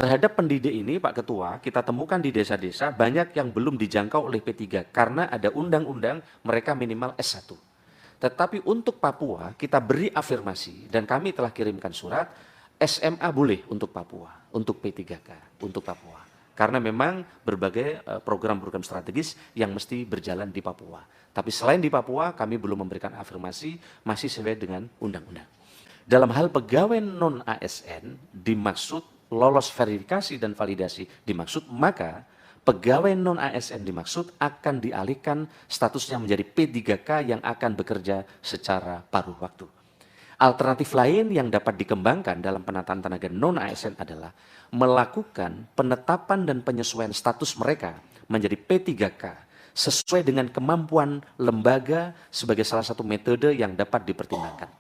Terhadap pendidik ini, Pak Ketua, kita temukan di desa-desa banyak yang belum dijangkau oleh P3 karena ada undang-undang mereka minimal S1. Tetapi untuk Papua kita beri afirmasi dan kami telah kirimkan surat, SMA boleh untuk Papua, untuk P3K, untuk Papua. Karena memang berbagai program-program strategis yang mesti berjalan di Papua. Tapi selain di Papua, kami belum memberikan afirmasi, masih sesuai dengan undang-undang. Dalam hal pegawai non-ASN dimaksud lolos verifikasi dan validasi dimaksud, maka pegawai non-ASN dimaksud akan dialihkan statusnya menjadi P3K yang akan bekerja secara paruh waktu. Alternatif lain yang dapat dikembangkan dalam penataan tenaga non-ASN adalah melakukan penetapan dan penyesuaian status mereka menjadi P3K sesuai dengan kemampuan lembaga sebagai salah satu metode yang dapat dipertimbangkan.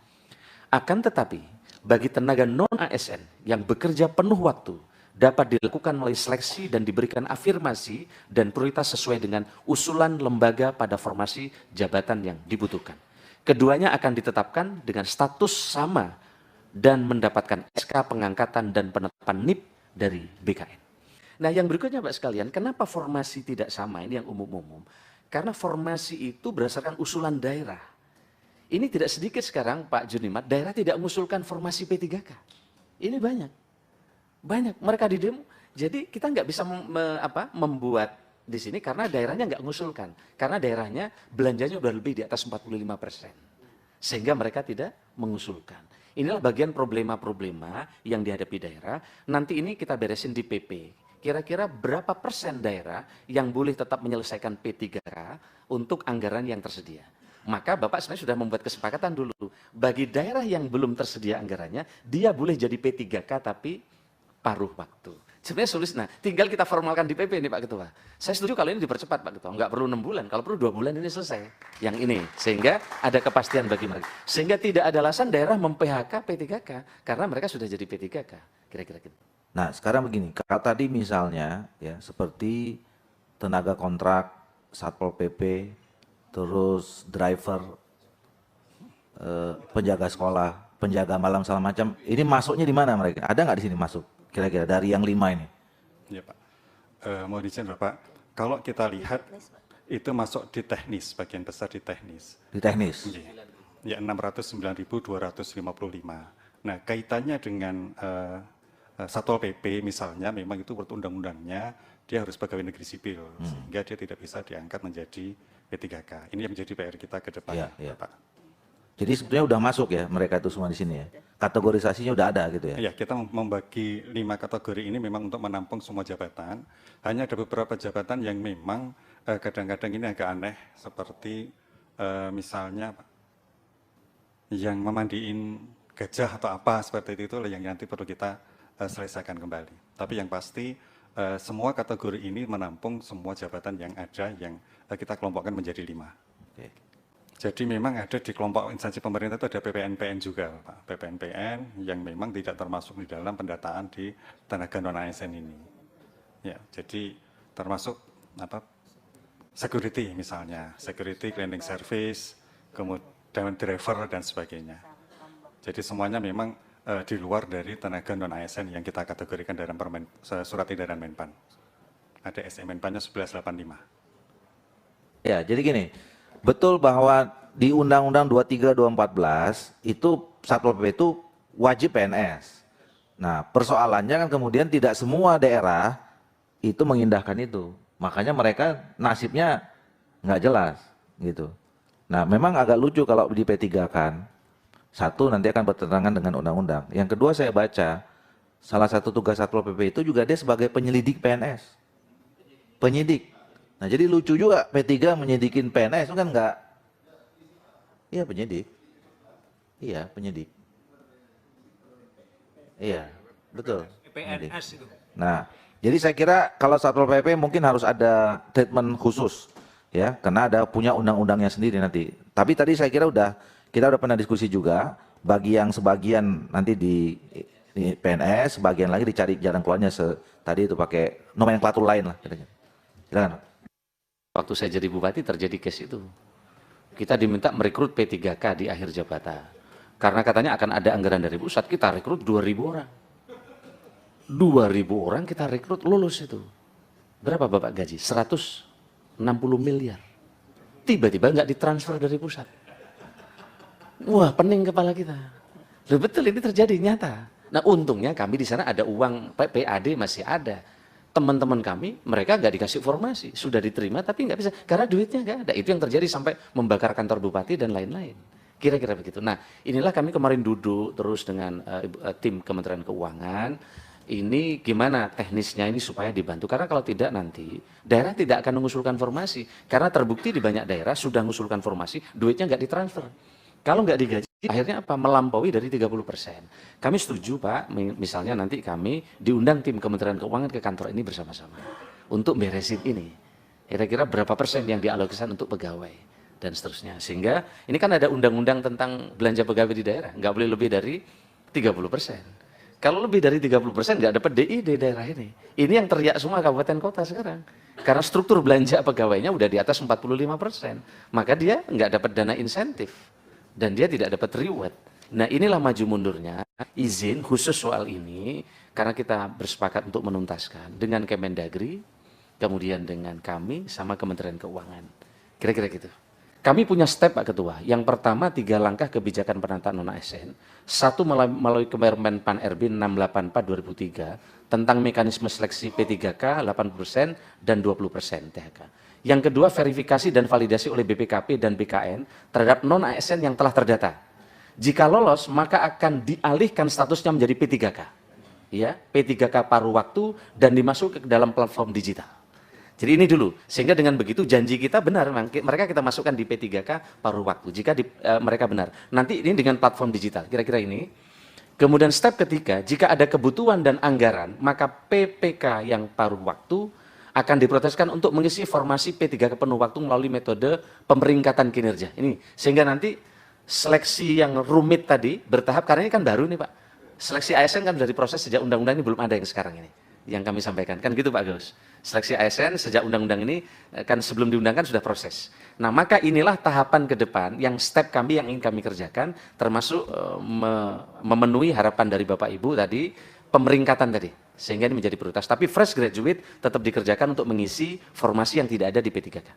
Akan tetapi, bagi tenaga non-ASN yang bekerja penuh waktu, dapat dilakukan melalui seleksi dan diberikan afirmasi dan prioritas sesuai dengan usulan lembaga pada formasi jabatan yang dibutuhkan. Keduanya akan ditetapkan dengan status sama dan mendapatkan SK pengangkatan dan penetapan NIP dari BKN. Nah, yang berikutnya Pak sekalian, kenapa formasi tidak sama? Ini yang umum-umum. Karena formasi itu berdasarkan usulan daerah. Ini tidak sedikit sekarang Pak Junimat, daerah tidak mengusulkan formasi P3K. Ini banyak. Banyak, mereka di demo. Jadi kita nggak bisa membuat di sini karena daerahnya nggak mengusulkan. Karena daerahnya belanjanya udah lebih di atas 45%. Sehingga mereka tidak mengusulkan. Inilah bagian problema-problema yang dihadapi daerah. Nanti ini kita beresin di PP. Kira-kira berapa persen daerah yang boleh tetap menyelesaikan P3K untuk anggaran yang tersedia. Maka Bapak sebenarnya sudah membuat kesepakatan dulu. Bagi daerah yang belum tersedia anggarannya, dia boleh jadi P3K tapi paruh waktu. Sebenarnya sulit, nah tinggal kita formalkan di PP ini Pak Ketua. Saya setuju kalau ini dipercepat Pak Ketua, nggak perlu 6 bulan, kalau perlu 2 bulan ini selesai. Yang ini, sehingga ada kepastian bagi mereka. Sehingga tidak ada alasan daerah mem-PHK P3K, karena mereka sudah jadi P3K, kira-kira gitu. Nah sekarang begini, kalau tadi misalnya ya seperti tenaga kontrak, Satpol PP, terus driver, penjaga sekolah, penjaga malam segala macam, ini masuknya di mana mereka? Ada nggak di sini masuk? Kira-kira dari yang 5 ini? Ya Pak, mohon izin Bapak, kalau kita lihat itu masuk di teknis, bagian besar di teknis. Di teknis? Ya, 609.255. Nah, kaitannya dengan Satpol PP misalnya, memang itu menurut undang-undangnya, dia harus pegawai negeri sipil, sehingga dia tidak bisa diangkat menjadi P3K. Ini yang menjadi PR kita ke depan, ya. Pak. Jadi sebetulnya udah masuk ya mereka itu semua di sini ya? Kategorisasinya udah ada gitu ya? Ya, kita membagi 5 kategori ini memang untuk menampung semua jabatan. Hanya ada beberapa jabatan yang memang kadang-kadang ini agak aneh, seperti misalnya yang memandiin gajah atau apa seperti itu yang nanti perlu kita selesaikan kembali. Tapi yang pasti semua kategori ini menampung semua jabatan yang ada yang kita kelompokkan menjadi 5. Oke. Jadi memang ada di kelompok instansi pemerintah itu ada PPNPN juga, Pak. PPNPN yang memang tidak termasuk di dalam pendataan di tenaga non-ASN ini. Ya, jadi termasuk security misalnya, security cleaning service, kemudian driver dan sebagainya. Jadi semuanya memang di luar dari tenaga non-ASN yang kita kategorikan dalam surat edaran Menpan. Ada SM Menpannya 1185. Ya, jadi gini. Betul bahwa di Undang-Undang 23/2014 itu Satpol PP itu wajib PNS. Nah, persoalannya kan kemudian tidak semua daerah itu mengindahkan itu. Makanya mereka nasibnya nggak jelas gitu. Nah, memang agak lucu kalau di P3 kan. Satu, nanti akan bertentangan dengan undang-undang. Yang kedua, saya baca salah satu tugas Satpol PP itu juga dia sebagai penyelidik PNS. Penyidik. Nah, jadi lucu juga P3 menyidikin PNS itu kan enggak. Iya, penyidik. Iya, penyidik. Iya, betul. PNS itu. Nah, jadi saya kira kalau Satpol PP mungkin harus ada treatment khusus ya, karena ada punya undang-undangnya sendiri nanti. Tapi tadi saya kira kita udah pernah diskusi juga, bagi yang sebagian nanti di PNS, sebagian lagi dicari jalan keluarnya tadi itu pakai nomenklatur lain lah. Silakan. Waktu saya jadi bupati terjadi case itu. Kita diminta merekrut P3K di akhir jabatan. Karena katanya akan ada anggaran dari pusat, kita rekrut 2.000 orang. 2.000 orang kita rekrut lulus itu. Berapa Bapak gaji? 160 miliar. Tiba-tiba nggak ditransfer dari pusat. Wah, pening kepala kita. Loh, betul ini terjadi nyata. Nah, untungnya kami di sana ada uang PAD masih ada. Teman-teman kami, mereka nggak dikasih formasi, sudah diterima tapi nggak bisa karena duitnya nggak ada. Itu yang terjadi sampai membakar kantor bupati dan lain-lain. Kira-kira begitu. Nah, inilah kami kemarin duduk terus dengan tim Kementerian Keuangan. Ini gimana teknisnya ini supaya dibantu. Karena kalau tidak nanti daerah tidak akan mengusulkan formasi. Karena terbukti di banyak daerah sudah mengusulkan formasi, duitnya nggak ditransfer. Kalau nggak digaji, akhirnya apa? Melampaui dari 30%. Kami setuju Pak, misalnya nanti kami diundang tim Kementerian Keuangan ke kantor ini bersama-sama. Untuk beresin ini. Kira-kira berapa persen yang dialokasikan untuk pegawai. Dan seterusnya. Sehingga ini kan ada undang-undang tentang belanja pegawai di daerah. Nggak boleh lebih dari 30%. Kalau lebih dari 30% nggak dapat DI di daerah ini. Ini yang teriak semua kabupaten kota sekarang. Karena struktur belanja pegawainya udah di atas 45%. Maka dia nggak dapat dana insentif. Dan dia tidak dapat reward. Nah, inilah maju mundurnya izin khusus soal ini. Karena kita bersepakat untuk menuntaskan dengan Kemendagri, kemudian dengan kami sama Kementerian Keuangan. Kira-kira gitu. Kami punya step Pak Ketua. Yang pertama 3 langkah kebijakan penataan non-ASN. 1 melalui Kemenpan Pan RB 684/2003 tentang mekanisme seleksi P3K 80% dan 20% THK. Yang kedua verifikasi dan validasi oleh BPKP dan BKN terhadap non-ASN yang telah terdata. Jika lolos maka akan dialihkan statusnya menjadi P3K. Ya, P3K paruh waktu dan dimasuk ke dalam platform digital. Jadi ini dulu, sehingga dengan begitu janji kita benar, mereka kita masukkan di P3K paruh waktu, jika mereka benar. Nanti ini dengan platform digital, kira-kira ini. Kemudian step ketiga, jika ada kebutuhan dan anggaran, maka PPK yang paruh waktu akan diproteskan untuk mengisi formasi P3K penuh waktu melalui metode pemeringkatan kinerja. Ini, sehingga nanti seleksi yang rumit tadi, bertahap, karena ini kan baru nih Pak. Seleksi ASN kan dari proses sejak undang-undang ini belum ada yang sekarang ini. Yang kami sampaikan, kan gitu Pak Gus. Seleksi ASN sejak undang-undang ini kan sebelum diundangkan sudah proses. Nah maka inilah tahapan ke depan yang step kami yang ingin kami kerjakan termasuk memenuhi harapan dari Bapak Ibu tadi, pemeringkatan tadi. Sehingga ini menjadi prioritas. Tapi fresh graduate tetap dikerjakan untuk mengisi formasi yang tidak ada di P3K.